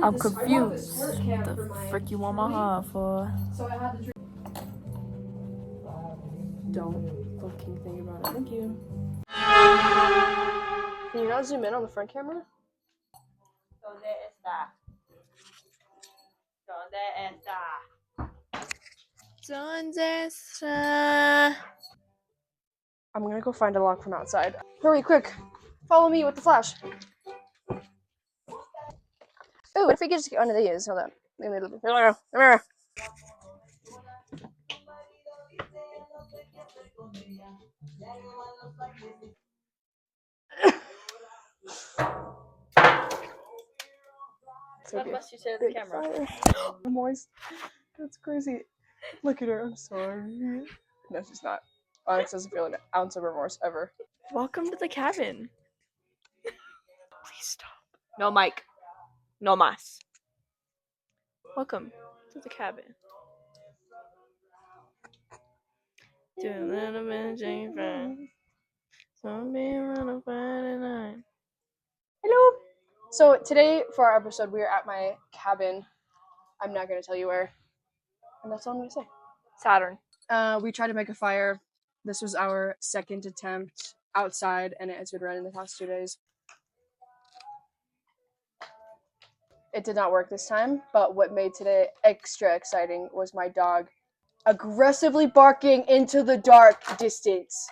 I'm confused. What the frick you want my heart for? Don't fucking think about it. Thank you. Can you not zoom in on the front camera? ¿Dónde está? ¿Dónde está? ¿Dónde está? I'm gonna go find a lock from outside. Hurry, quick! Follow me with the flash. Oh, what if we could just get under these? Hold on. God bless you to the camera. I'm moist. That's crazy. Look at her. I'm sorry. No, she's not. Onyx doesn't feel an ounce of remorse ever. Welcome to the cabin. Please stop. No mic. No mas. Welcome to the cabin. Doing a little bit of Jane Fran. Zombie around a Friday night. Hello. So today for our episode, we are at my cabin. I'm not gonna tell you where, and that's all I'm gonna say. Saturn. We tried to make a fire. This was our second attempt outside, and it has been running the past 2 days. It did not work this time, but what made today extra exciting was my dog aggressively barking into the dark distance.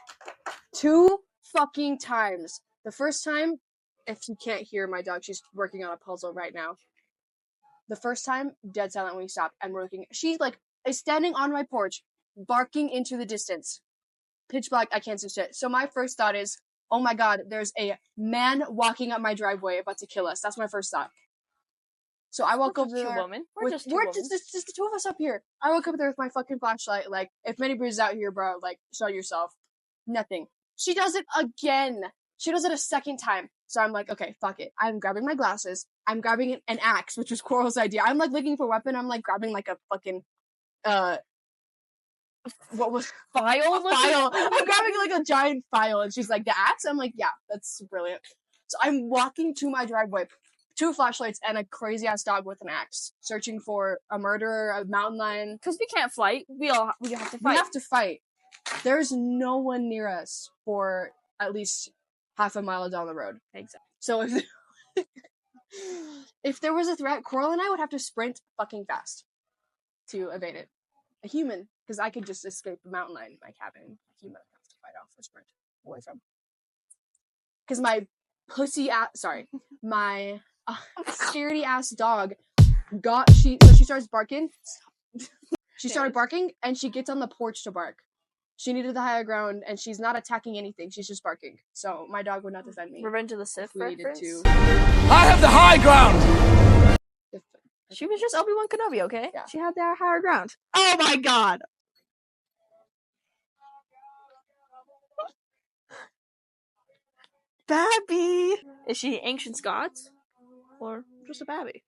2 fucking times. The first time, if you can't hear my dog, she's working on a puzzle right now. The first time, dead silent when we stopped, and we're looking. She is standing on my porch, barking into the distance. Pitch black, I can't see shit. So my first thought is, oh my god, there's a man walking up my driveway about to kill us. That's my first thought. So I walk over there. We're just two women. Just the two of us up here. I walk up there with my fucking flashlight. Like, if Manny Breeze is out here, bro, like, show yourself. Nothing. She does it again. She does it a second time. So I'm like, okay, fuck it. I'm grabbing my glasses. I'm grabbing an axe, which was Coral's idea. I'm like looking for a weapon. I'm like grabbing like a fucking, what was file? I'm grabbing like a giant file, and she's like, the axe? I'm like, yeah, that's brilliant. So I'm walking to my driveway, 2 flashlights and a crazy ass dog with an axe, searching for a murderer, a mountain lion. Because we can't fight. We have to fight. We have to fight. There's no one near us for at least half a mile down the road. Exactly. So if there was a threat, Coral and I would have to sprint fucking fast to evade it. A human, because I could just escape the mountain lion in my cabin. A human would have to fight off or sprint away from. Because my my scaredy ass dog she starts barking. She started barking, and she gets on the porch to bark. She needed the higher ground, and she's not attacking anything. She's just barking. So my dog would not defend me. Revenge of the Sith reference? I have the high ground! She was just Obi-Wan Kenobi, okay? Yeah. She had that higher ground. Oh my god! Babby! Is she ancient Scots? Or just a babby?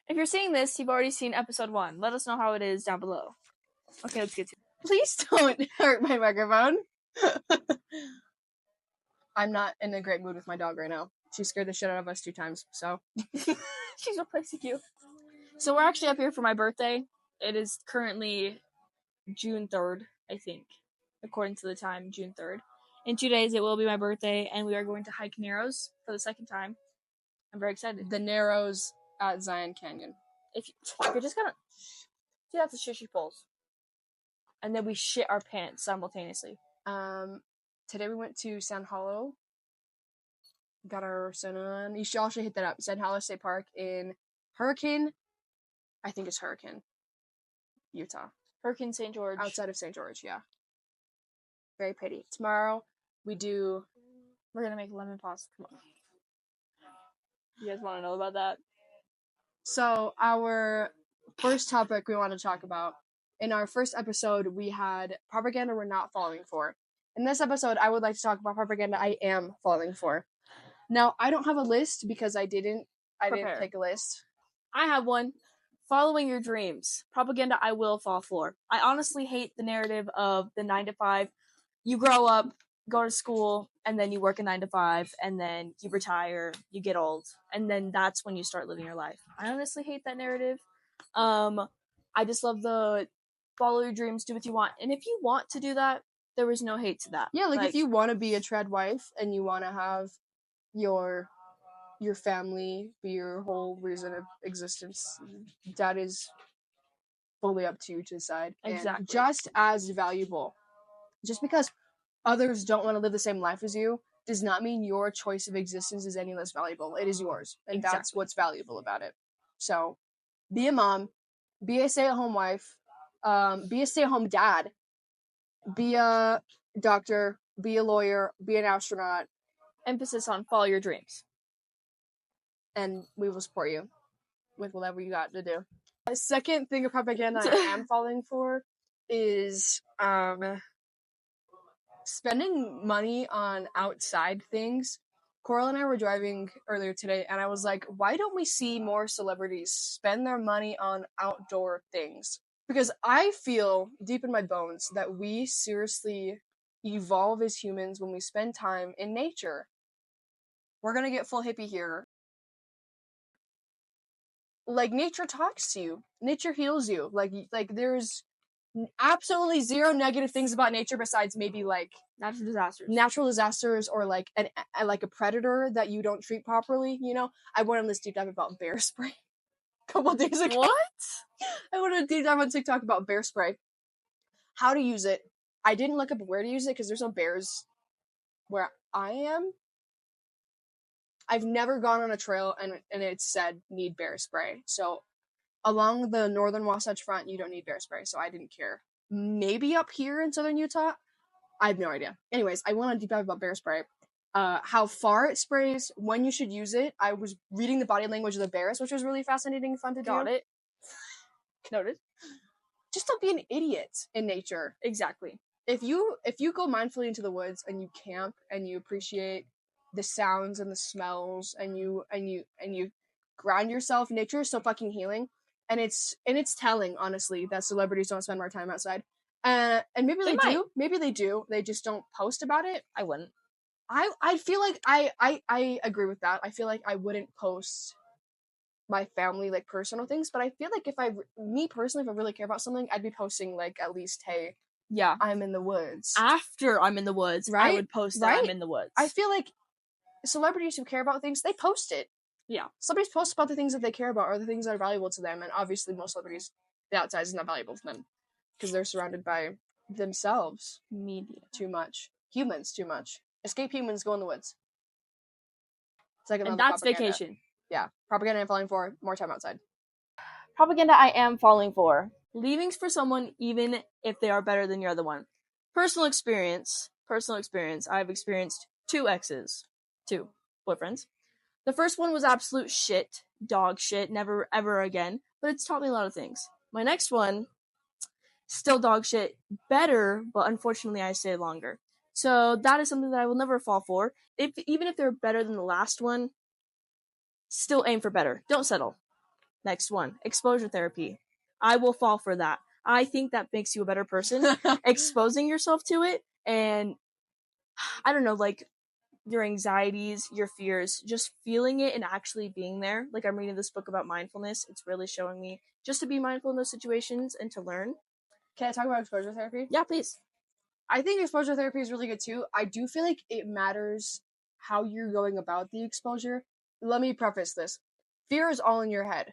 If you're seeing this, you've already seen episode 1. Let us know how it is down below. Okay, let's get to it. Please don't hurt my microphone. I'm not in a great mood with my dog right now. She scared the shit out of us 2 times, so. She's replacing you. So we're actually up here for my birthday. It is currently June 3rd, I think. According to the time, June 3rd. In 2 days, it will be my birthday, and we are going to hike Narrows for the second time. I'm very excited. The Narrows at Zion Canyon. If you're just gonna... See, that's the shit she pulls. And then we shit our pants simultaneously. Today we went to San Hollow. Got our sun on. You should also hit that up. San Hollow State Park in Hurricane. I think it's Hurricane, Utah. Hurricane St. George. Outside of St. George, yeah. Very pretty. Tomorrow we're gonna make lemon pasta. Come on. You guys want to know about that? So our first topic we want to talk about. In our first episode, we had propaganda we're not falling for. In this episode, I would like to talk about propaganda I am falling for. Now, I don't have a list because I didn't take a list. I have one. Following your dreams. Propaganda I will fall for. I honestly hate the narrative of the 9 to 5. You grow up, go to school, and then you work a 9 to 5, and then you retire, you get old, and then that's when you start living your life. I honestly hate that narrative. I just love the follow your dreams, do what you want. And if you want to do that, there was no hate to that. Yeah, like if you want to be a trad wife and you want to have your family be your whole reason of existence, that is fully up to you to decide. Exactly. And just as valuable. Just because others don't want to live the same life as you does not mean your choice of existence is any less valuable. It is yours. And that's Exactly. what's valuable about it. So be a mom, be a stay-at-home wife, be a stay-at-home dad, be a doctor, be a lawyer, be an astronaut, Emphasis on follow your dreams. and we will support you with whatever you got to do. The second thing of propaganda I am falling for is spending money on outside things. Coral and I were driving earlier today, and I was like, why don't we see more celebrities spend their money on outdoor things? Because I feel deep in my bones that we seriously evolve as humans when we spend time in nature. We're gonna get full hippie here. Like, nature talks to you. Nature heals you. Like there's absolutely zero negative things about nature besides maybe like natural disasters or like like a predator that you don't treat properly. You know, I went on this deep dive about bear spray a couple days ago. What? I went on a deep dive on TikTok about bear spray, how to use it. I didn't look up where to use it because there's no bears where I am. I've never gone on a trail and it said need bear spray. So along the northern Wasatch Front, you don't need bear spray. So I didn't care. Maybe up here in southern Utah, I have no idea. Anyways, I went on a deep dive about bear spray. How far it sprays, when you should use it. I was reading the body language of the bears, which was really fascinating and fun to do. Got it. Noted. Just don't be an idiot in nature. Exactly. If you go mindfully into the woods and you camp and you appreciate the sounds and the smells and you ground yourself, nature is so fucking healing. And it's telling, honestly, that celebrities don't spend more time outside. And maybe they do. Maybe they do. They just don't post about it. I wouldn't. I feel like I agree with that. I feel like I wouldn't post my family, like, personal things, but I feel like if I really care about something, I'd be posting, like, at least, hey, yeah, I'm in the woods. After I'm in the woods, right? I would post that I'm in the woods. I feel like celebrities who care about things, they post it. Yeah. Celebrities post about the things that they care about or the things that are valuable to them, and obviously most celebrities, the outside is not valuable to them because they're surrounded by themselves. Media. Too much. Humans too much. Escape humans, go in the woods. Second and level that's propaganda. Vacation. Yeah. Propaganda I'm falling for. More time outside. Propaganda I am falling for. Leaving for someone even if they are better than your other one. Personal experience. I've experienced 2 exes. 2 boyfriends. The first one was absolute shit. Dog shit. Never ever again. But it's taught me a lot of things. My next one, still dog shit. Better, but unfortunately I stayed longer. So that is something that I will never fall for. Even if they're better than the last one, still aim for better. Don't settle. Next one, exposure therapy. I will fall for that. I think that makes you a better person. Exposing yourself to it and, I don't know, like, your anxieties, your fears, just feeling it and actually being there. Like, I'm reading this book about mindfulness. It's really showing me just to be mindful in those situations and to learn. Can I talk about exposure therapy? Yeah, please. I think exposure therapy is really good too. I do feel like it matters how you're going about the exposure. Let me preface this. Fear is all in your head.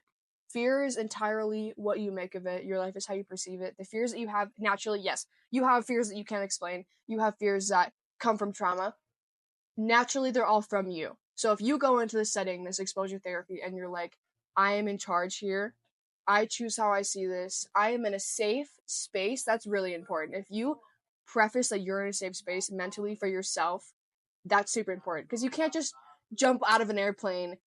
Fear is entirely what you make of it. Your life is how you perceive it. The fears that you have, naturally, yes, you have fears that you can't explain. You have fears that come from trauma. Naturally, they're all from you. So if you go into this setting, this exposure therapy, and you're like, I am in charge here. I choose how I see this. I am in a safe space. That's really important. If you preface that you're in a safe space mentally for yourself, that's super important. Because you can't just jump out of an airplane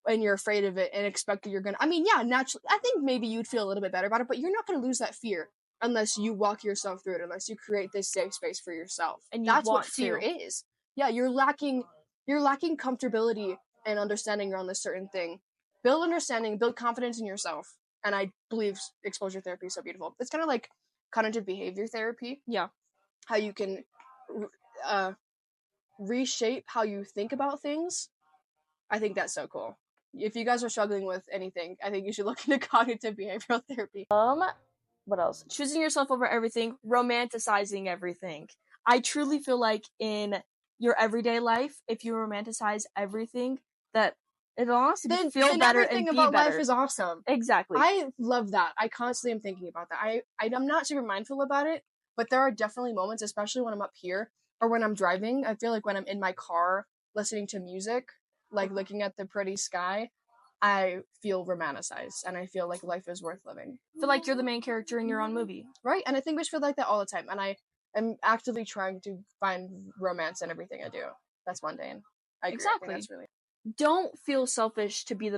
and you're afraid of it and expect that you're gonna, I mean, yeah, naturally, I think maybe you'd feel a little bit better about it, but you're not gonna lose that fear unless you walk yourself through it, unless you create this safe space for yourself. And that's what fear is. Yeah, you're lacking comfortability and understanding around this certain thing. Build understanding, build confidence in yourself. And I believe exposure therapy is so beautiful. It's kind of like cognitive behavior therapy. Yeah. How you can reshape how you think about things. I think that's so cool. If you guys are struggling with anything, I think you should look into cognitive behavioral therapy. What else? Choosing yourself over everything, romanticizing everything. I truly feel like in your everyday life, if you romanticize everything, that it'll honestly feel better and be about better. life is awesome. Exactly. I love that. I constantly am thinking about that. I'm not super mindful about it, but there are definitely moments, especially when I'm up here or when I'm driving. I feel like when I'm in my car listening to music, like looking at the pretty sky, I feel romanticized and I feel like life is worth living. Feel like you're the main character in your own movie. Right? And I think we should feel like that all the time. And I am actively trying to find romance in everything I do. That's mundane. I agree. Exactly. I think that's really... Don't feel selfish to be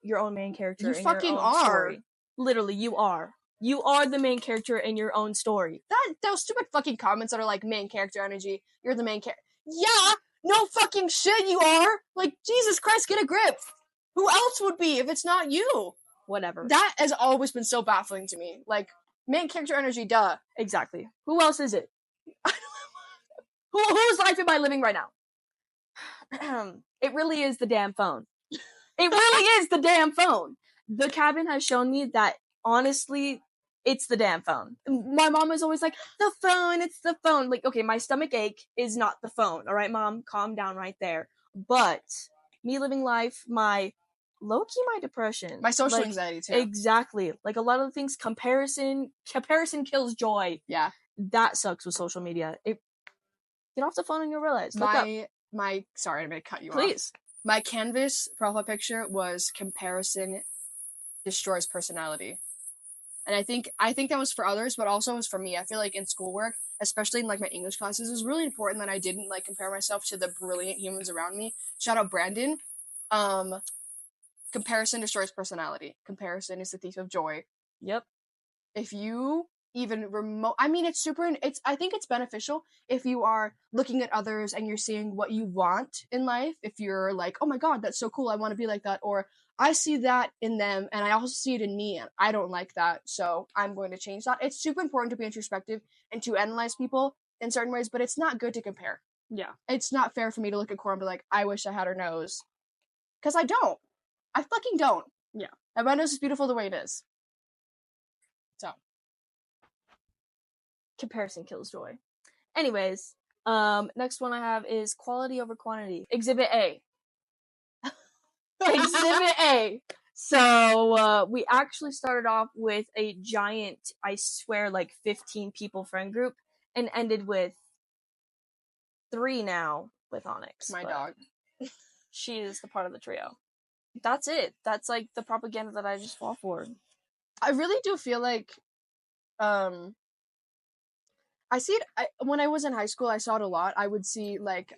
your own main character. You in fucking your own are. Story. Literally, you are. You are the main character in your own story. Those stupid fucking comments that are like main character energy. You're the main character. Yeah, no fucking shit. You are. Like, Jesus Christ, get a grip. Who else would be if it's not you? Whatever. That has always been so baffling to me. Like, main character energy, duh. Exactly. Who else is it? Whose life am I living right now? It really is the damn phone. It really is the damn phone. The cabin has shown me that, honestly, it's the damn phone. My mom is always like, the phone, it's the phone. Like, okay, my stomach ache is not the phone. All right, Mom, calm down right there. But me living life, my low-key, my depression. My social anxiety, too. Exactly. Like, a lot of the things, comparison kills joy. Yeah. That sucks with social media. Get off the phone and you'll realize. Sorry, I'm going to cut you off. Please. My Canvas profile picture was comparison destroys personality. And I think that was for others, but also was for me. I feel like in schoolwork, especially in like my English classes, it was really important that I didn't like compare myself to the brilliant humans around me. Shout out Brandon. Comparison destroys personality. Comparison is the thief of joy. Yep. If you even I think it's beneficial if you are looking at others and you're seeing what you want in life. If you're like, oh my god, that's so cool, I want to be like that, or I see that in them and I also see it in me and I don't like that, so I'm going to change that. It's super important to be introspective and to analyze people in certain ways, but it's not good to compare. Yeah. It's not fair for me to look at Cora and be like, I wish I had her nose. Because I don't. I fucking don't. Yeah. And my nose is beautiful the way it is. So. Comparison kills joy. Anyways, next one I have is quality over quantity. Exhibit A. Exhibit A. So, we actually started off with a giant, I swear, like 15 people friend group and ended with 3 now with Onyx. My dog. She is the part of the trio. That's it. That's like the propaganda that I just fall for. I really do feel like, I see it, when I was in high school, I saw it a lot. I would see, like,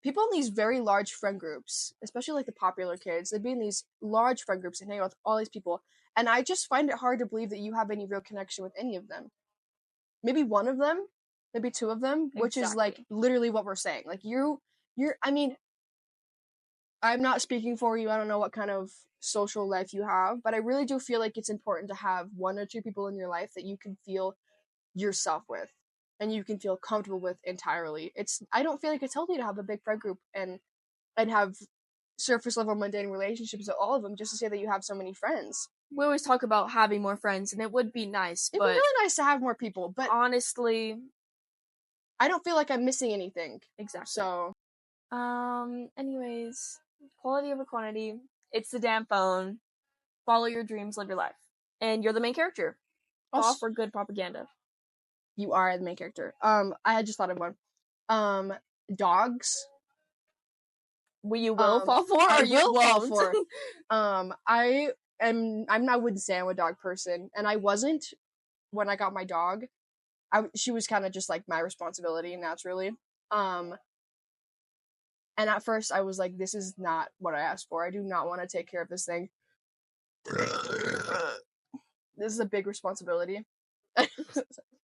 people in these very large friend groups, especially, like, the popular kids, they'd be in these large friend groups and hang out with all these people, and I just find it hard to believe that you have any real connection with any of them. Maybe one of them, maybe 2 of them, which is, like, literally what we're saying. Like, I mean, I'm not speaking for you, I don't know what kind of social life you have, but I really do feel like it's important to have 1 or 2 people in your life that you can feel yourself with and you can feel comfortable with entirely. I don't feel like it's healthy to have a big friend group and have surface level mundane relationships with all of them just to say that you have so many friends. We always talk about having more friends and it would be nice. It'd be really nice to have more people, but honestly, I don't feel like I'm missing anything. Exactly. So anyways, quality over quantity. It's the damn phone. Follow your dreams, live your life. And you're the main character. Fall for good propaganda. You are the main character. I had just thought of one. Dogs. You will fall for, or you will won't? fall for. I wouldn't say I'm a dog person, and I wasn't when I got my dog. She was kind of just like my responsibility naturally. And at first I was like, this is not what I asked for. I do not want to take care of this thing. This is a big responsibility.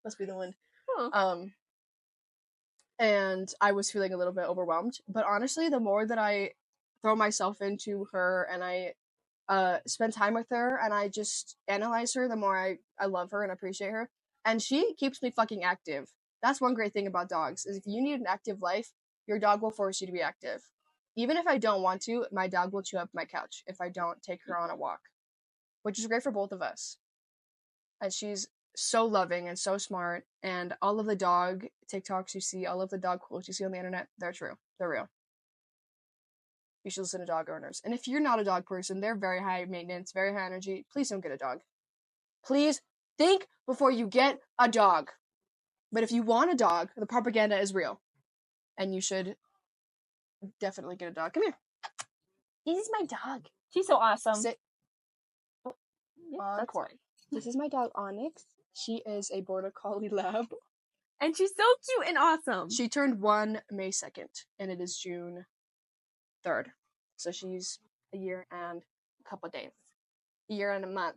Must be the wind. Huh. And I was feeling a little bit overwhelmed. But honestly, the more that I throw myself into her and I spend time with her and I just analyze her, the more I love her and appreciate her. And she keeps me fucking active. That's one great thing about dogs, is if you need an active life, your dog will force you to be active. Even if I don't want to, my dog will chew up my couch if I don't take her on a walk, which is great for both of us. And she's so loving and so smart, and all of the dog TikToks you see, all of the dog quotes you see on the internet, they're true. They're real. You should listen to dog owners. And if you're not a dog person, they're very high maintenance, very high energy. Please don't get a dog. Please think before you get a dog. But if you want a dog, the propaganda is real. And you should definitely get a dog. Come here. This is my dog. She's so awesome. Sit. Yeah, that's Encore. right. This is my dog, Onyx. She is a Border Collie Lab. And she's so cute and awesome. She turned 1 May 2nd, and it is June 3rd. So she's a year and a couple of days. A year and a month.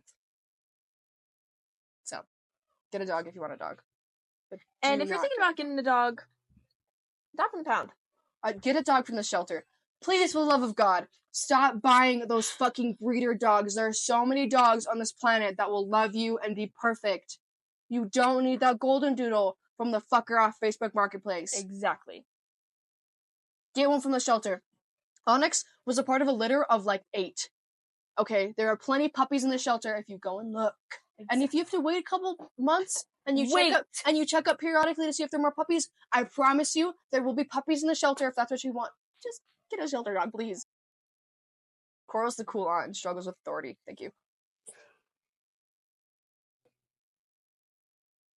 So, get a dog if you want a dog. But And do if you're not- thinking about getting a dog from the pound. get a dog from the shelter. Please, for the love of God, stop buying those fucking breeder dogs. There are so many dogs on this planet that will love you and be perfect. You don't need that golden doodle from the fucker off Facebook Marketplace. Exactly. Get one from the shelter. Onyx was a part of a litter of like 8. Okay, there are plenty of puppies in the shelter if you go and look. And if you have to wait a couple months and you check up periodically to see if there are more puppies, I promise you there will be puppies in the shelter if that's what you want. Just get a shelter dog, please. Coral's the cool aunt and struggles with authority. Thank you.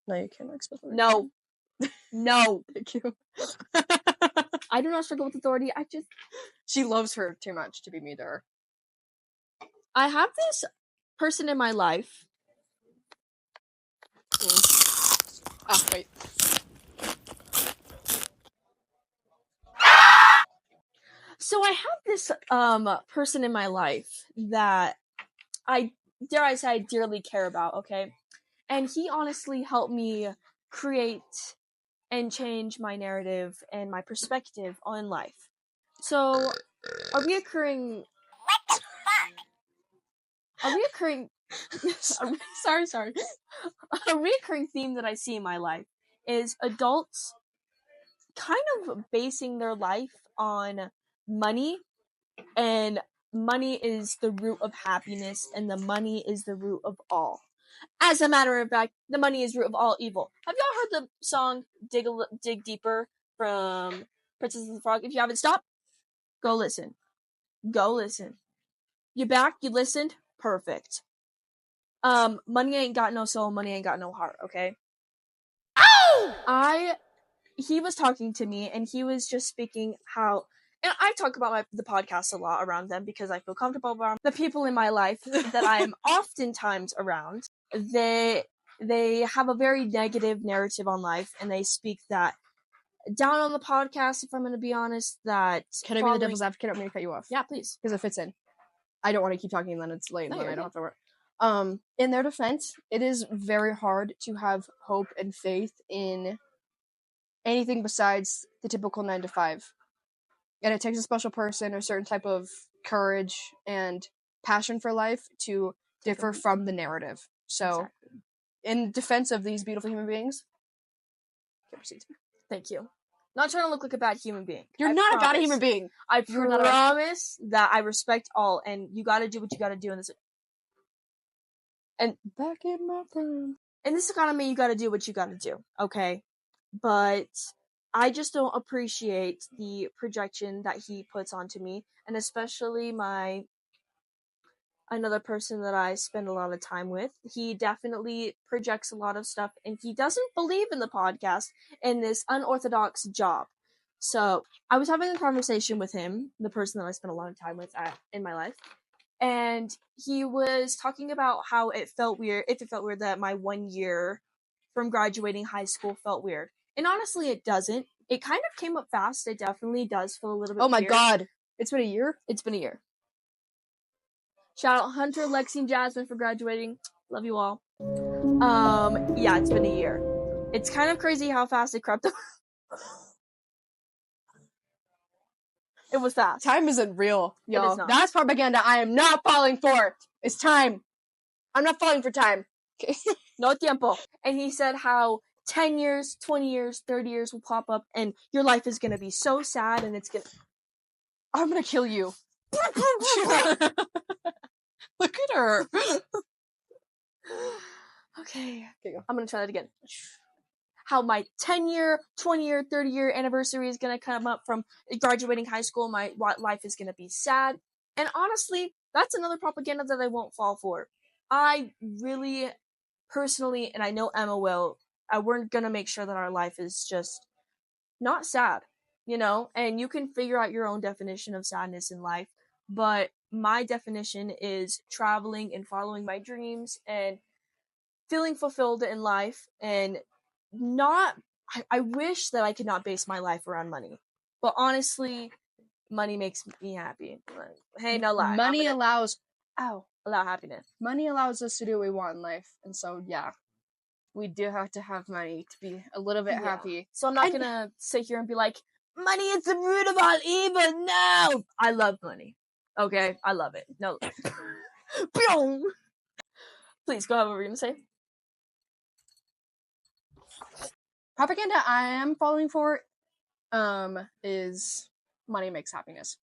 No, you can't expect that. No. No. Thank you. I do not struggle with authority. She loves her too much to be mean to her. I have this person in my life. Ah, wait. So I have this person in my life that I dearly care about, okay? And he honestly helped me create and change my narrative and my perspective on life. So a reoccurring sorry. A reoccurring theme that I see in my life is adults kind of basing their life on money, and money is the root of happiness, and the money is the root of all. As a matter of fact, the money is root of all evil. Have y'all heard the song Dig Deeper from Princess and the Frog? If you haven't stopped, go listen. You back? You listened? Perfect. Money ain't got no soul, money ain't got no heart, okay? He was talking to me, and he was just speaking how, and I talk about the podcast a lot around them because I feel comfortable around the people in my life that I'm oftentimes around. They have a very negative narrative on life, and they speak that down on the podcast, if I'm going to be honest, that... Can I be the devil's advocate? I'm going to cut you off. Yeah, please. Because it fits in. I don't want to keep talking, and then it's late, and then I you're don't have to work. In their defense, it is very hard to have hope and faith in anything besides the typical 9 to 5. And it takes a special person or a certain type of courage and passion for life to differ from the narrative. So, in defense of these beautiful human beings, proceed. Thank you. Not trying to look like a bad human being. You're not a bad human being. I promise that I respect all, and you gotta do what you gotta do in this. And back in my room. In this economy, you gotta do what you gotta do, okay? But I just don't appreciate the projection that he puts onto me, and especially another person that I spend a lot of time with. He definitely projects a lot of stuff, and he doesn't believe in the podcast and this unorthodox job. So I was having a conversation with him, the person that I spent a lot of time with in my life, and he was talking about how it felt weird that my 1 year from graduating high school felt weird. And honestly, it doesn't. It kind of came up fast. It definitely does feel a little bit weird. My God. It's been a year? It's been a year. Shout out Hunter, Lexi, and Jasmine for graduating. Love you all. Yeah, it's been a year. It's kind of crazy how fast it crept up. It was fast. Time isn't real, y'all. It is not. That's propaganda I am not falling for. It's time. I'm not falling for time. Okay. No tiempo. And he said how 10 years, 20 years, 30 years will pop up and your life is going to be so sad and I'm going to kill you. Look at her. Okay. Okay, go. I'm going to try that again. How my 10-year, 20-year, 30-year anniversary is going to come up from graduating high school. My life is going to be sad. And honestly, that's another propaganda that I won't fall for. I really, personally, and I know Emma will, we're going to make sure that our life is just not sad, you know? And you can figure out your own definition of sadness in life. But my definition is traveling and following my dreams and feeling fulfilled in life and not I wish that I could not base my life around money. But honestly, money makes me happy. Hey, no lie. Money allows allow happiness. money allows us to do what we want in life. And so yeah, we do have to have money to be a little bit happy. So I'm not gonna sit here and be like, money is the root of all evil. No! I love money. Okay? I love it. No. Please go ahead, what were you gonna say? Propaganda I am falling for is money makes happiness.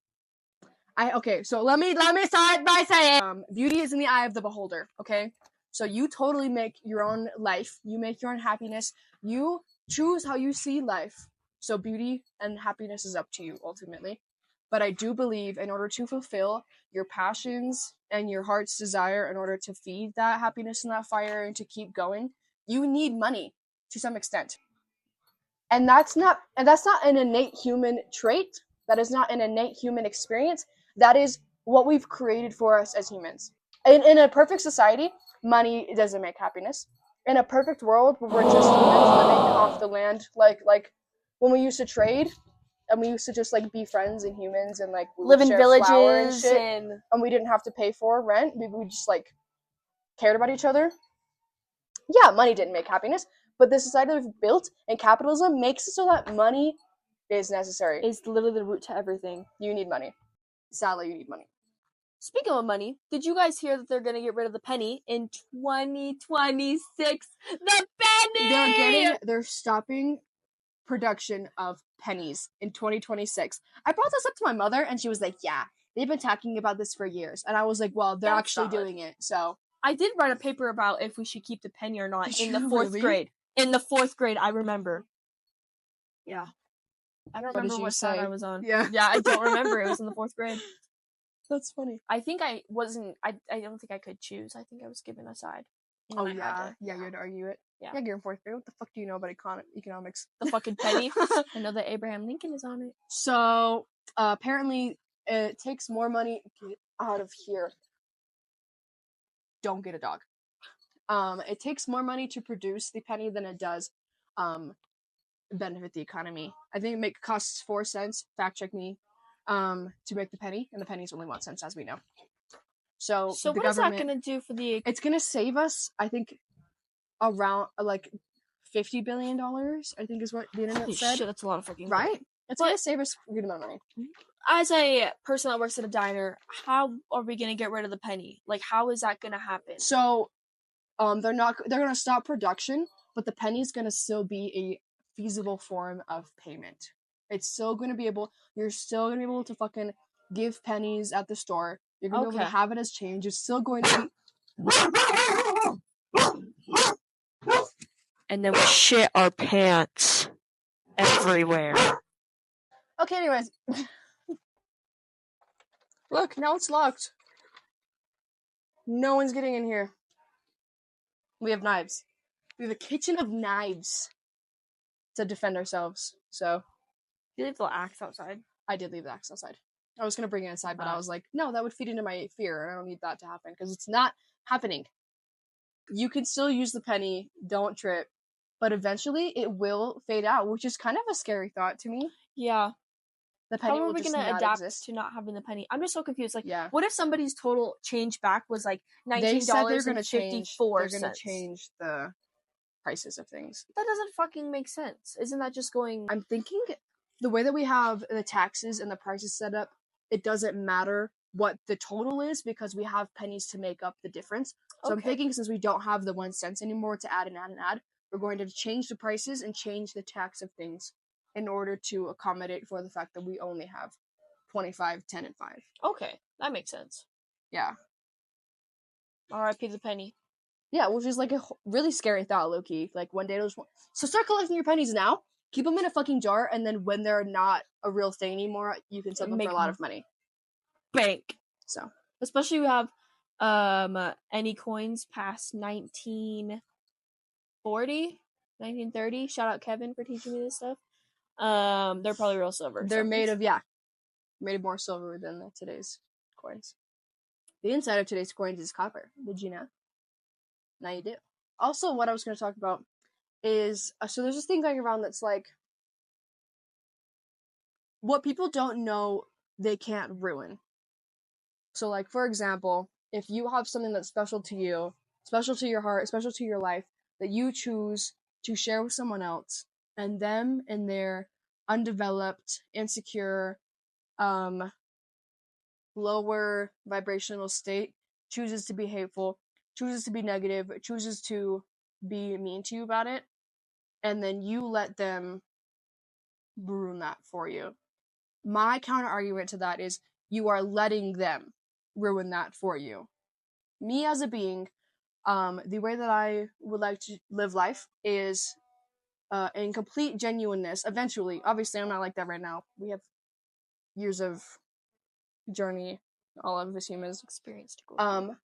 So let me start by saying beauty is in the eye of the beholder, okay? So you totally make your own life, you make your own happiness, you choose how you see life. So beauty and happiness is up to you ultimately. But I do believe in order to fulfill your passions and your heart's desire, in order to feed that happiness and that fire and to keep going, you need money to some extent. And that's not an innate human trait. That is not an innate human experience. That is what we've created for us as humans. In a perfect society, money doesn't make happiness. In a perfect world where we're just humans living off the land, like when we used to trade and we used to just like be friends and humans and like we Live in share flour and villages shit, and and we didn't have to pay for rent. We just like cared about each other. Yeah, money didn't make happiness, but the society that we've built and capitalism makes it so that money is necessary. is literally the root to everything. You need money. Sadly, you need money. Speaking of money, did you guys hear that they're gonna get rid of the penny in 2026? The penny! They're stopping production of pennies in 2026. I brought this up to my mother and she was like, yeah, they've been talking about this for years. And I was like, well, they're That's actually solid. doing it, so. I did write a paper about if we should keep the penny or not Did in the you 4th really? grade. In the 4th grade, I remember. Yeah. I don't What did remember you what side say? I was on. Yeah. Yeah, I don't remember. It was in the 4th grade. That's funny. I think I wasn't. I don't think I could choose. I think I was given a side. Oh, And I had to- yeah, you had to argue it. Yeah. Yeah, you're in 4th grade. What the fuck do you know about economics? The fucking penny. I know that Abraham Lincoln is on it. So, apparently, it takes more money. Get out of here. Don't get a dog. It takes more money to produce the penny than it does benefit the economy. I think it costs 4 cents, fact check me, to make the penny, and the penny's only 1 cent, as we know. So the what is that government, going to do for the... it's going to save us, I think, around, like, $50 billion, I think is what the internet Holy said. shit, that's a lot of fucking Right? money. It's going to save us a good amount of money. As a person that works at a diner, how are we going to get rid of the penny? Like, how is that going to happen? So, they're going to stop production, but the penny's going to still be a feasible form of payment. It's still going to be you're still going to be able to fucking give pennies at the store. You're going to be able to have it as change. It's still going to be... And then we shit our pants everywhere. Okay, anyways. Look, now it's locked. No one's getting in here. We have knives. We have a kitchen of knives to defend ourselves. So, You leave the axe outside. I did leave the axe outside. I was gonna bring it inside, but I was like, no, that would feed into my fear, and I don't need that to happen because it's not happening. You can still use the penny, don't trip, but eventually it will fade out, which is kind of a scary thought to me. Yeah. The penny How are will we just going to not adapt exist. to not having the penny? I'm just so confused. Like, Yeah. what if somebody's total change back was like $19.54? They said they're gonna change the prices of things. That doesn't fucking make sense. Isn't that just going... I'm thinking the way that we have the taxes and the prices set up, it doesn't matter what the total is because we have pennies to make up the difference. So I'm Okay. thinking since we don't have the 1 cent anymore to add and add and add, We're going to change the prices and change the tax of things in order to accommodate for the fact that we only have 25, 10, and 5. Okay, that makes sense. Yeah. R.I.P. the penny. Yeah, which is like a really scary thought, low-key. Like, one day it'll just... So start collecting your pennies now, keep them in a fucking jar, and then when they're not a real thing anymore, you can sell them for a lot of money. Bank. So. Especially if you have any coins past 1940, 1930. Shout out Kevin for teaching me this stuff. They're probably real silver. They're made of more silver than today's coins. The inside of today's coins is copper. Did you know? Now you do. Also, what I was going to talk about is, so there's this thing going around that's like, what people don't know they can't ruin. So, like, for example, if you have something that's special to you, special to your heart, special to your life, that you choose to share with someone else, and them in their undeveloped, insecure, lower vibrational state chooses to be hateful, chooses to be negative, chooses to be mean to you about it, and then you let them ruin that for you. My counter argument to that is you are letting them ruin that for you. Me as a being, the way that I would like to live life is in complete genuineness. Eventually, obviously, I'm not like that right now. We have years of journey, all of us humans experience to go.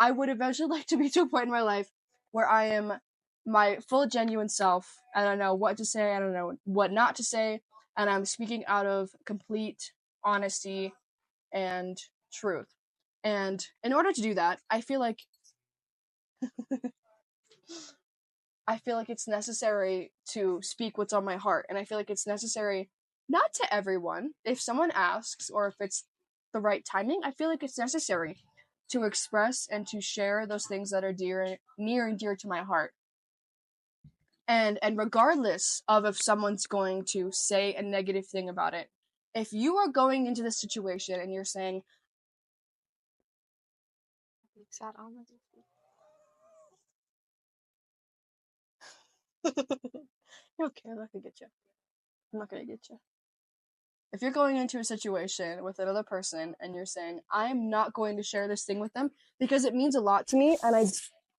I would eventually like to be to a point in my life where I am my full genuine self, and I know what to say, I don't know what not to say, and I'm speaking out of complete honesty and truth. And in order to do that, I feel like it's necessary to speak what's on my heart, and I feel like it's necessary not to everyone. If someone asks, or if it's the right timing, I feel like it's necessary to express and to share those things that are near and dear to my heart. And regardless of if someone's going to say a negative thing about it, if you are going into this situation and you're saying, okay, I'm not gonna get you. I'm not gonna get you. If you're going into a situation with another person and you're saying, I'm not going to share this thing with them because it means a lot to me, and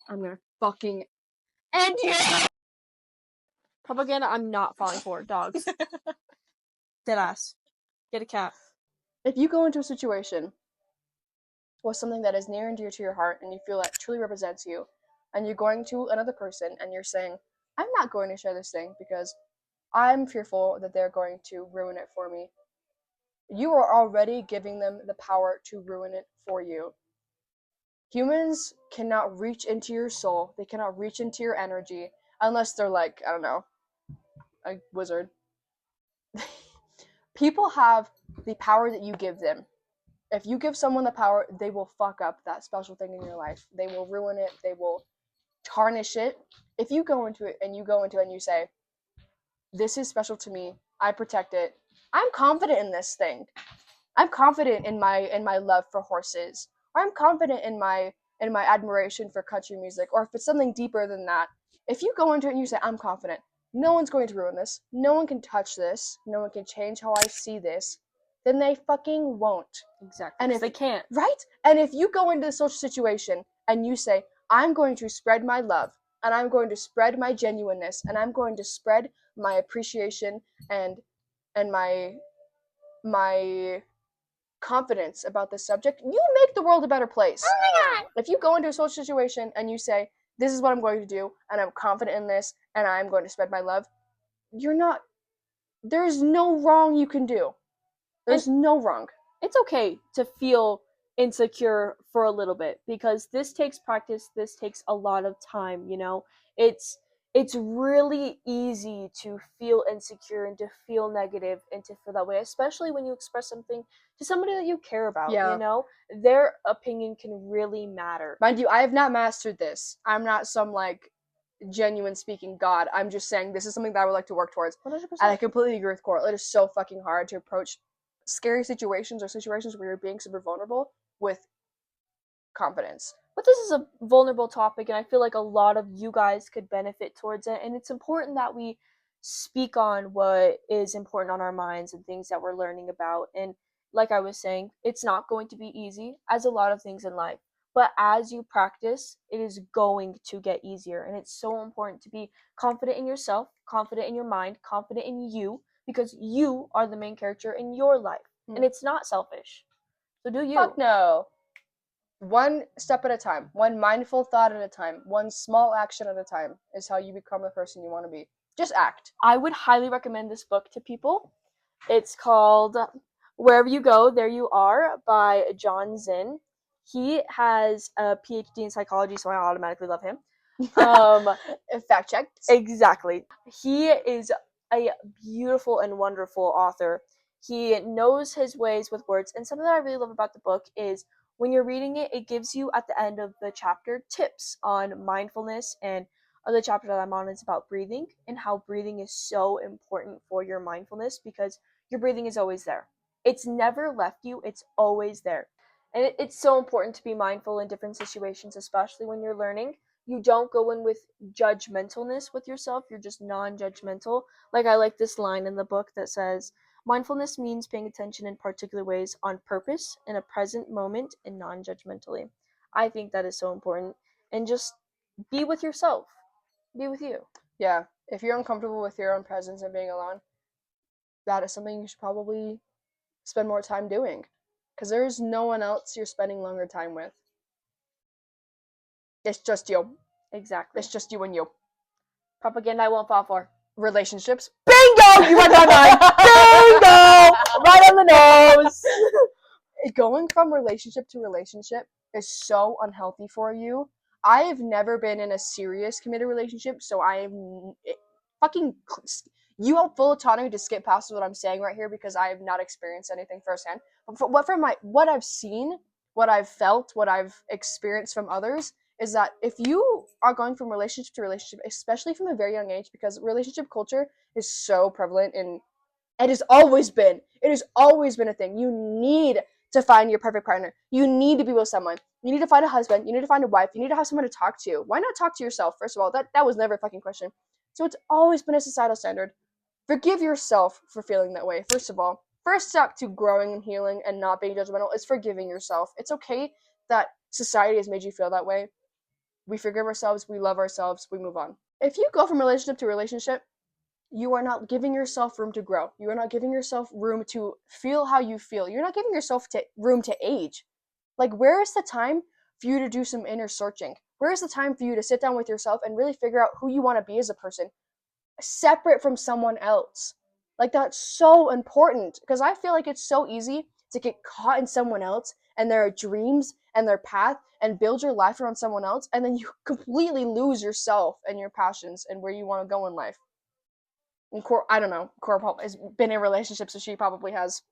I'm gonna fucking end you. Propaganda, I'm not falling for. Dogs. Deadass. Get a cat. If you go into a situation with something that is near and dear to your heart and you feel that truly represents you, and you're going to another person and you're saying, I'm not going to share this thing because I'm fearful that they're going to ruin it for me, you are already giving them the power to ruin it for you. Humans cannot reach into your soul, they cannot reach into your energy, unless they're like, I don't know, a wizard. People have the power that you give them. If you give someone the power, they will fuck up that special thing in your life. They will ruin it, they will tarnish it. If you go into it and you say, this is special to me, I protect it, I'm confident in this thing, I'm confident in my love for horses, or I'm confident in my admiration for country music, or if it's something deeper than that, if you go into it and you say, I'm confident, no one's going to ruin this, no one can touch this, no one can change how I see this, then they fucking won't. Exactly. And if they can't. Right? And if you go into the social situation and you say, I'm going to spread my love, and I'm going to spread my genuineness, and I'm going to spread my appreciation and my confidence about this subject, you make the world a better place. Oh my God. If you go into a social situation and you say, this is what I'm going to do, and I'm confident in this, and I'm going to spread my love, there's no wrong you can do. There's no wrong. It's okay to feel insecure for a little bit, because this takes practice, this takes a lot of time, you know? It's really easy to feel insecure and to feel negative and to feel that way, especially when you express something to somebody that you care about, you know? Their opinion can really matter. Mind you, I have not mastered this. I'm not some, like, genuine speaking god. I'm just saying this is something that I would like to work towards. 100%. And I completely agree with Coral. It is so fucking hard to approach scary situations or situations where you're being super vulnerable with confidence. But this is a vulnerable topic, and I feel like a lot of you guys could benefit towards it. And it's important that we speak on what is important on our minds and things that we're learning about. And like I was saying, it's not going to be easy, as a lot of things in life. But as you practice, it is going to get easier. And it's so important to be confident in yourself, confident in your mind, confident in you, because you are the main character in your life. And it's not selfish. So do you. Fuck no. One step at a time, one mindful thought at a time, one small action at a time is how you become the person you want to be. Just act. I would highly recommend this book to people. It's called Wherever You Go, There You Are by John Zinn. He has a PhD in psychology, so I automatically love him. Fact checked. Exactly. He is a beautiful and wonderful author. He knows his ways with words, and something that I really love about the book is when you're reading it, it gives you at the end of the chapter tips on mindfulness, and the chapter that I'm on is about breathing and how breathing is so important for your mindfulness because your breathing is always there. It's never left you, it's always there. And it's so important to be mindful in different situations, especially when you're learning. You don't go in with judgmentalness with yourself, you're just non-judgmental. Like I like this line in the book that says, mindfulness means paying attention in particular ways on purpose, in a present moment, and non-judgmentally. I think that is so important. And just be with yourself. Be with you. Yeah. If you're uncomfortable with your own presence and being alone, that is something you should probably spend more time doing. Because there's no one else you're spending longer time with. It's just you. Exactly. It's just you and you. Propaganda I won't fall for. Relationships. Bingo! You read my mind! Bingo! Right on the nose! Going from relationship to relationship is so unhealthy for you. I have never been in a serious committed relationship, so I am fucking. You have full autonomy to skip past what I'm saying right here because I have not experienced anything firsthand. But from what I've seen, what I've felt, what I've experienced from others is that if you are going from relationship to relationship, especially from a very young age, because relationship culture is so prevalent in it has always been. It has always been a thing. You need to find your perfect partner. You need to be with someone. You need to find a husband. You need to find a wife. You need to have someone to talk to. Why not talk to yourself? First of all, that was never a fucking question. So it's always been a societal standard. Forgive yourself for feeling that way. First of all, first step to growing and healing and not being judgmental is forgiving yourself. It's okay that society has made you feel that way. We forgive ourselves. We love ourselves. We move on. If you go from relationship to relationship, you are not giving yourself room to grow. You are not giving yourself room to feel how you feel. You're not giving yourself room to age. Like, where is the time for you to do some inner searching? Where is the time for you to sit down with yourself and really figure out who you want to be as a person, separate from someone else? Like, that's so important because I feel like it's so easy to get caught in someone else and their dreams and their path and build your life around someone else, and then you completely lose yourself and your passions and where you want to go in life. And I don't know. Cora has been in relationships, so she probably has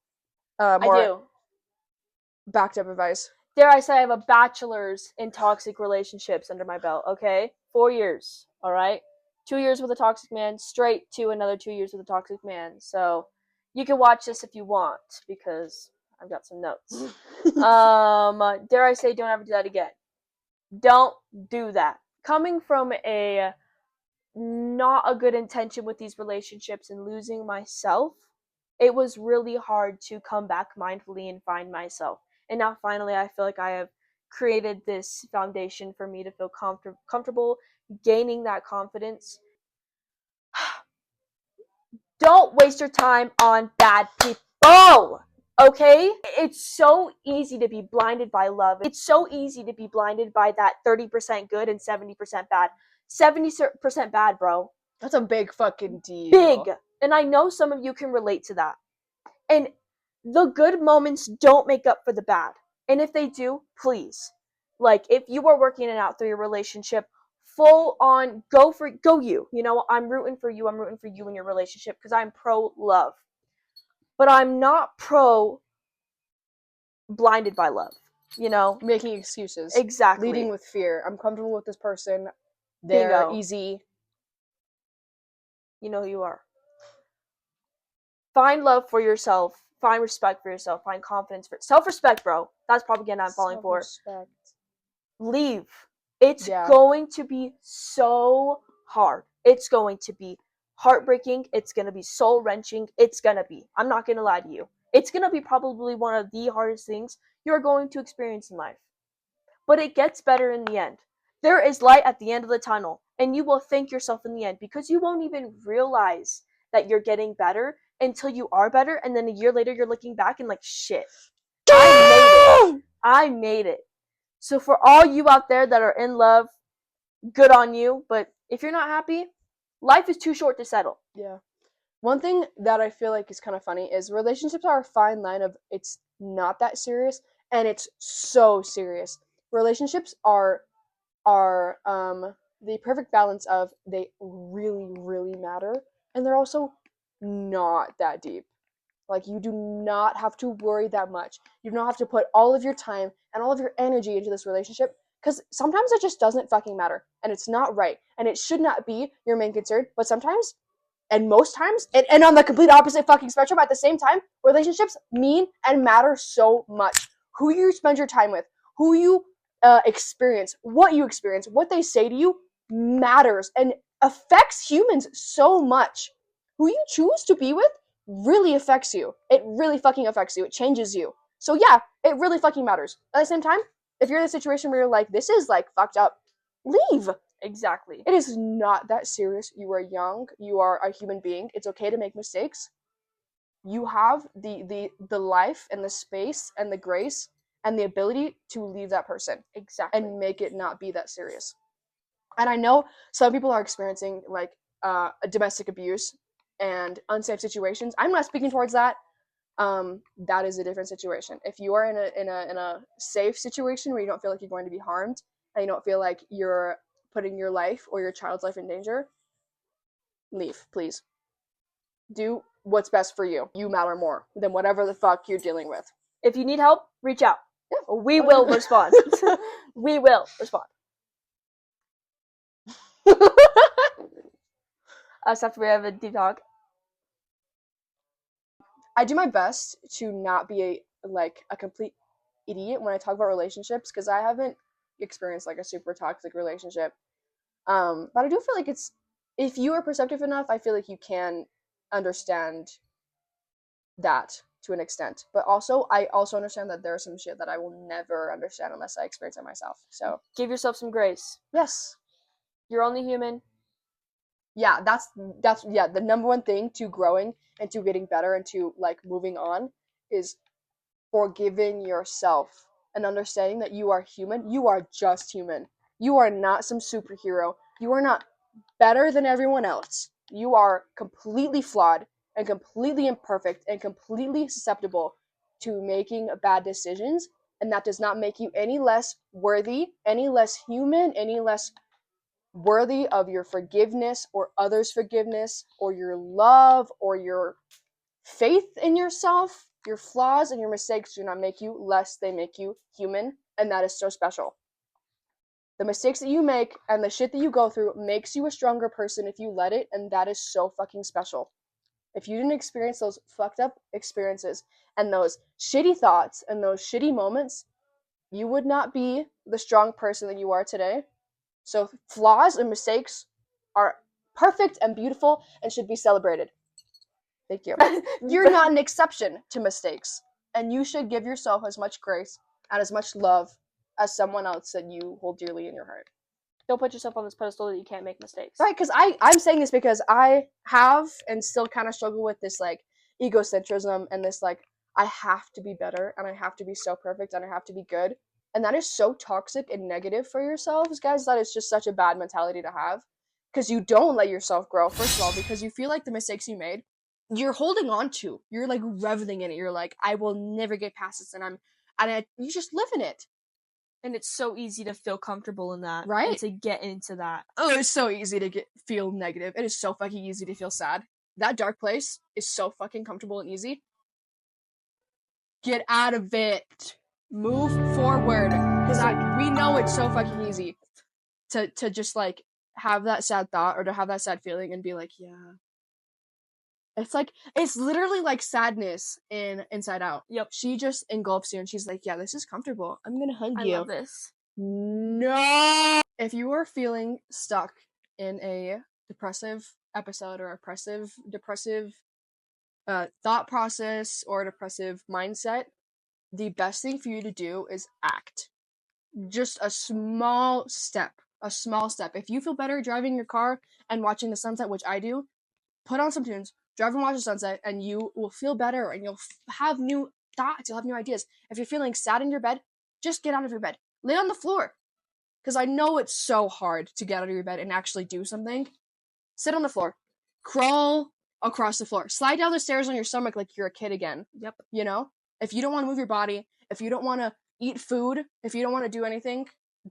more I do. backed up advice. Dare I say I have a bachelor's in toxic relationships under my belt, okay? 4 years, alright? 2 years with a toxic man, straight to another 2 years with a toxic man. So you can watch this if you want, because I've got some notes. Dare I say don't ever do that again. Don't do that. Coming from a not a good intention with these relationships and losing myself, it was really hard to come back mindfully and find myself. And now finally I feel like I have created this foundation for me to feel comfortable gaining that confidence. Don't waste your time on bad people. Okay? It's so easy to be blinded by love. It's so easy to be blinded by that 30% good and 70% bad. 70% bad, bro. That's a big fucking deal. Big. And I know some of you can relate to that. And the good moments don't make up for the bad. And if they do, please. Like, if you are working it out through your relationship, full on, go you. You know, I'm rooting for you. I'm rooting for you in your relationship because I'm pro love. But I'm not pro blinded by love. You know? Making excuses. Exactly. Leading with fear. I'm comfortable with this person. They're Bingo. easy. You know who you are. Find love for yourself. Find respect for yourself. Find confidence for self-respect, bro. That's propaganda I'm falling for. Self-respect. leave. It's Yeah. going to be so hard. It's going to be heartbreaking. It's going to be soul wrenching. It's going to be. I'm not going to lie to you. It's going to be probably one of the hardest things you're going to experience in life. But it gets better in the end. There is light at the end of the tunnel, and you will thank yourself in the end because you won't even realize that you're getting better until you are better, and then a year later you're looking back and like, shit, I made it. So for all you out there that are in love, good on you, but if you're not happy, life is too short to settle. Yeah. One thing that I feel like is kind of funny is relationships are a fine line of it's not that serious and it's so serious. Relationships are the perfect balance of they really, really matter and they're also not that deep. Like, you do not have to worry that much. You don't have to put all of your time and all of your energy into this relationship because sometimes it just doesn't fucking matter and it's not right and it should not be your main concern. But sometimes, and most times, and on the complete opposite fucking spectrum at the same time, relationships mean and matter so much. Who you spend your time with, who you experience, what they say to you matters and affects humans so much. Who you choose to be with really affects you. It really fucking affects you. It changes you. So yeah, it really fucking matters. At the same time, if you're in a situation where you're like, this is like fucked up, leave. Exactly. It is not that serious. You are young. You are a human being. It's okay to make mistakes. You have the life and the space and the grace and the ability to leave that person. Exactly. And make it not be that serious. And I know some people are experiencing like a domestic abuse and unsafe situations. I'm not speaking towards that. That is a different situation. If you are in a safe situation where you don't feel like you're going to be harmed and you don't feel like you're putting your life or your child's life in danger, leave, please. Do what's best for you. You matter more than whatever the fuck you're dealing with. If you need help, reach out. Yeah. We will respond. We will respond. Us after we have a deep talk. I do my best to not be a complete idiot when I talk about relationships because I haven't experienced like a super toxic relationship. But I do feel like it's, if you are perceptive enough, I feel like you can understand that to an extent. But also, I also understand that there's some shit that I will never understand unless I experience it myself. So Give yourself some grace. yes, You're only human. yeah, that's the number one thing to growing and to getting better and to like moving on is forgiving yourself and understanding that you are human. You are just human. You are not some superhero. You are not better than everyone else. You are completely flawed and completely imperfect and completely susceptible to making bad decisions. And that does not make you any less worthy, any less human, any less worthy of your forgiveness or others' forgiveness or your love or your faith in yourself. Your flaws and your mistakes do not make you less, they make you human, and that is so special. The mistakes that you make and the shit that you go through makes you a stronger person if you let it, and that is so fucking special. If you didn't experience those fucked up experiences and those shitty thoughts and those shitty moments, you would not be the strong person that you are today. So flaws and mistakes are perfect and beautiful and should be celebrated. Thank you. You're not an exception to mistakes, and you should give yourself as much grace and as much love as someone else that you hold dearly in your heart. Don't put yourself on this pedestal that you can't make mistakes. Right, because I'm saying this because I have and still kind of struggle with this like egocentrism and this like I have to be better and I have to be so perfect and I have to be good. And that is so toxic and negative for yourselves, guys. That is just such a bad mentality to have. Because you don't let yourself grow, first of all, because you feel like the mistakes you made, you're holding on to. You're like reveling in it. You're like, I will never get past this, and you just live in it. And it's so easy to feel comfortable in that. Right? And to get into that. Oh, it's so easy to feel negative. It is so fucking easy to feel sad. That dark place is so fucking comfortable and easy. Get out of it. Move forward. Because we know it's so fucking easy to just like have that sad thought or to have that sad feeling and be like, yeah. It's like, it's literally like sadness in Inside Out. Yep. She just engulfs you and she's like, yeah, this is comfortable. I'm gonna hug you. I love this. No! If you are feeling stuck in a depressive episode or depressive thought process or a depressive mindset, the best thing for you to do is act. Just a small step. If you feel better driving your car and watching the sunset, which I do, put on some tunes, drive and watch the sunset, and you will feel better and you'll have new thoughts, you'll have new ideas. If you're feeling sad in your bed, just get out of your bed. Lay on the floor. Because I know it's so hard to get out of your bed and actually do something. Sit on the floor. Crawl across the floor. Slide down the stairs on your stomach like you're a kid again. Yep. You know? If you don't want to move your body, if you don't want to eat food, if you don't want to do anything,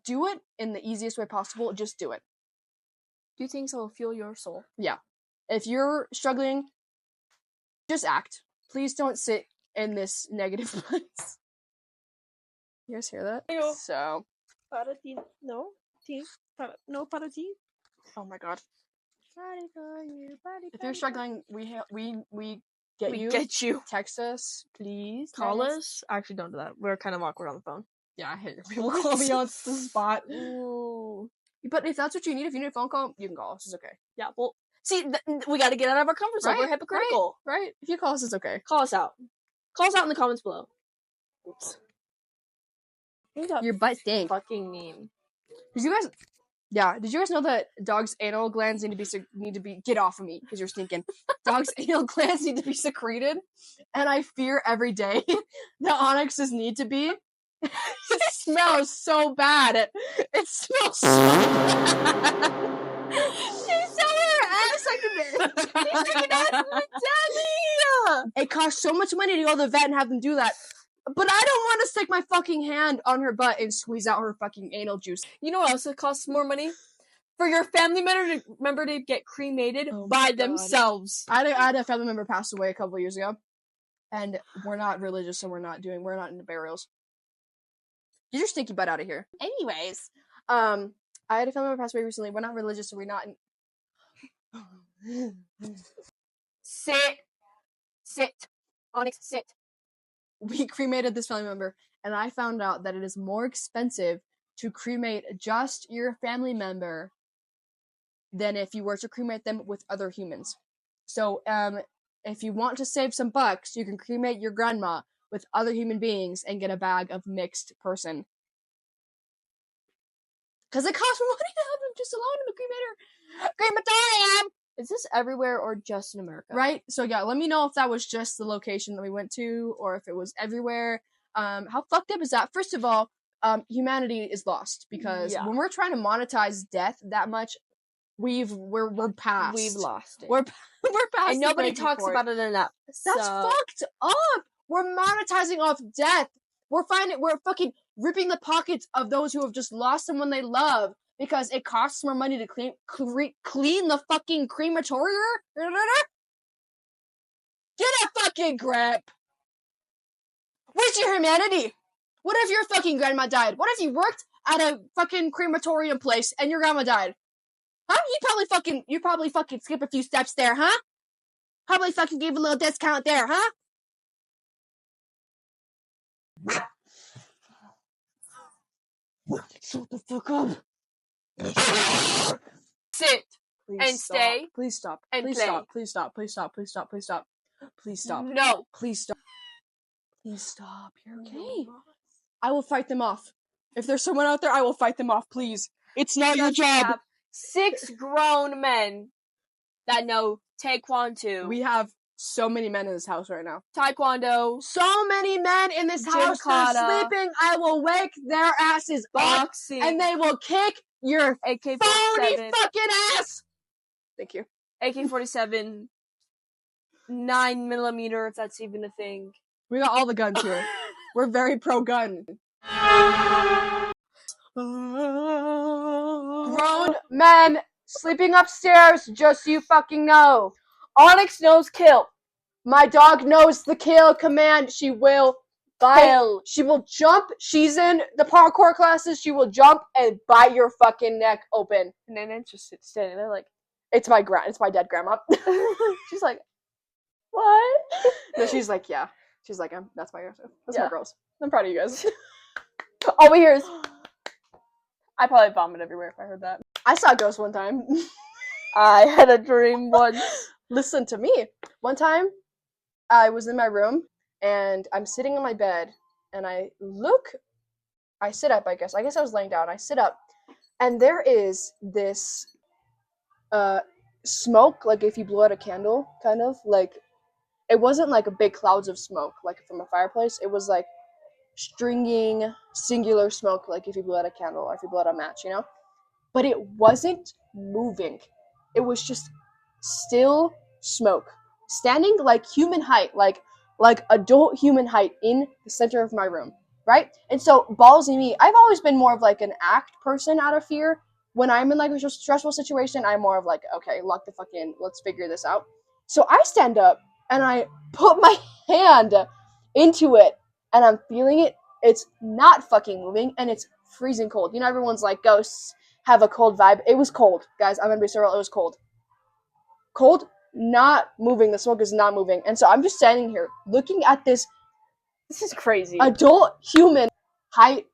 do it in the easiest way possible. Just do it. Do things that will fuel your soul. Yeah. If you're struggling, just act. Please don't sit in this negative place. You guys hear that? Ew. So, Para ti, no? Para ti. oh my god. If you're struggling, we get We you. get you. Text us, please. Call us. Actually, don't do that. We're kind of awkward on the phone. Yeah, I hate it. People call me on the spot. Ooh. But if that's what you need, if you need a phone call, you can call us. It's okay. Yeah, well, see, we got to get out of our comfort zone. Right, We're hypocritical. Right? If you call us, it's okay. Call us out. Call us out in the comments below. Oops. Your butt stinks. Fucking mean. Did you guys know that dogs' anal glands need to be get off of me because you're stinking. Dogs' anal glands need to be secreted, and I fear every day that Onyx's need to be. It smells so bad. It smells so bad. She's selling her ass like a bitch. She's taking ass from the daddy. It costs so much money to go to the vet and have them do that. But I don't want to stick my fucking hand on her butt and squeeze out her fucking anal juice. You know what else costs more money? For your family member to get cremated by themselves. I had a family member pass away a couple years ago, and we're not religious, so we're not into burials. Get your stinky butt out of here. Anyways, I had a family member pass away recently. We're not religious, so we're not. Sit, Onyx, sit. We cremated this family member, and I found out that it is more expensive to cremate just your family member than if you were to cremate them with other humans. So, if you want to save some bucks, you can cremate your grandma with other human beings and get a bag of mixed person. Because it costs more money to have them just alone in the crematorium. Is this everywhere or just in America? Right? So yeah, let me know if that was just the location that we went to or if it was everywhere. How fucked up is that? First of all, humanity is lost because when we're trying to monetize death that much, we're past. We've lost it. We're past. And nobody talks about it enough. That's fucked up. We're monetizing off death. We're fucking ripping the pockets of those who have just lost someone they love. Because it costs more money to clean the fucking crematorium? Get a fucking grip! Where's your humanity? What if your fucking grandma died? What if you worked at a fucking crematorium place and your grandma died? Huh? You probably fucking skip a few steps there, huh? Probably fucking gave a little discount there, huh? Shut the fuck up. Sit. Please and stop. stay. Please stop. And Please play. stop. Please stop. Please stop. Please stop. Please stop. Please stop. No. Please stop. Please stop. You're okay. I will fight them off. If there's someone out there, I will fight them off. Please. It's not your job. 6 grown men that know Taekwondo. We have so many men in this house right now. Taekwondo. So many men in this house. They're sleeping. I will wake their asses Boxing. up, and they will kick your AK-47. phony fucking ass. Thank you. AK-47. 9mm, if that's even a thing. We got all the guns here. We're very pro-gun. Grown men sleeping upstairs, just so you fucking know. Onyx knows kill. My dog knows the kill command. She will bite. She will jump. She's in the parkour classes. She will jump and bite your fucking neck open. And then it's just standing there like, it's my dead grandma. she's like, what? No, she's like, yeah. She's like, that's my girls. That's my girls. I'm proud of you guys. All we hear is I probably vomit everywhere if I heard that. I saw a ghost one time. I had a dream once. Listen to me. One time, I was in my room, and I'm sitting on my bed, and I sit up, I guess. I guess I was laying down. I sit up, and there is this smoke, like if you blow out a candle, kind of. Like, it wasn't like a big clouds of smoke, like from a fireplace. It was like stringing, singular smoke, like if you blew out a candle or if you blew out a match, you know? But it wasn't moving. It was just still smoke. Standing like human height, like adult human height in the center of my room, right? And so ballsy me, I've always been more of like an act person out of fear. When I'm in like a stressful situation, I'm more of like, okay, lock the fuck in, let's figure this out. So I stand up and I put my hand into it and I'm feeling it. It's not fucking moving and it's freezing cold. You know, everyone's like, ghosts have a cold vibe. It was cold, guys. I'm gonna be so real. It was cold. Cold, not moving. The smoke is not moving. And so I'm just standing here looking at this This is crazy. adult human height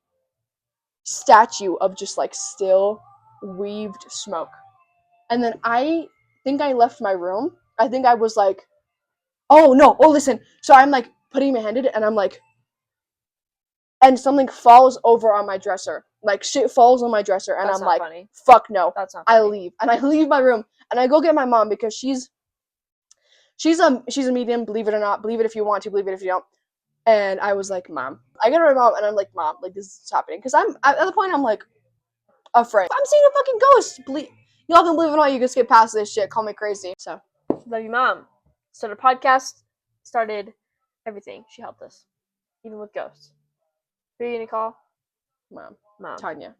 statue of just like still weaved smoke. And then I think I left my room. I think I was like, oh no, oh listen. So I'm like putting my hand in it and I'm like, and something falls over on my dresser. Like shit falls on my dresser and That's I'm not like, funny. fuck no. That's not I funny. leave. And I leave my room and I go get my mom because she's a medium, believe it or not. Believe it if you want to, believe it if you don't. And I was like, Mom. I get to my mom and I'm like, Mom, like this is happening. Because I'm at the point I'm like afraid. I'm seeing a fucking ghost. Y'all can believe it or not, you can skip past this shit. Call me crazy. So Love you, Mom. Started a podcast, started everything. She helped us. Even with ghosts. Who are you gonna call? Mom. Mom. Tanya.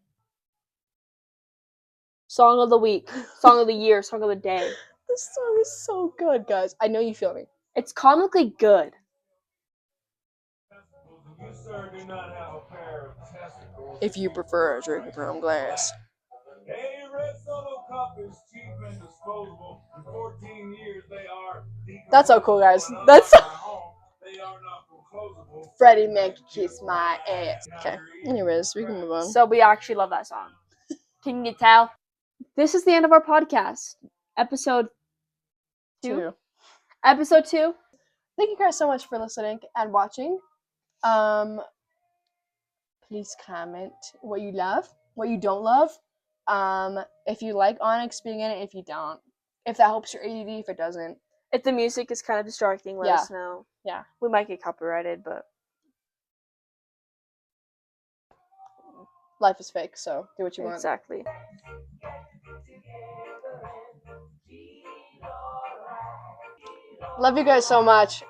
Song of the week. Song of the year. Song of the day. This song is so good, guys. I know you feel me. It's comically good. You, sir, do not have a pair of testicles. If you prefer drinking from glass. Hey, Red Solo Cup is cheap and disposable. In 14 years, they are. That's so cool, guys. That's so. They are not foreclosable. Freddie Mac kiss my ass. Okay. Anyways, we can move on. So we actually love that song. Can you tell? This is the end of our podcast. Episode 2. Episode 2. Thank you guys so much for listening and watching. Please comment what you love, what you don't love. If you like Onyx being in it, if you don't. If that helps your ADD, if it doesn't. If the music is kind of distracting, let us know. Yeah. We might get copyrighted, but Life is fake, so do what you want. exactly. Love you guys so much.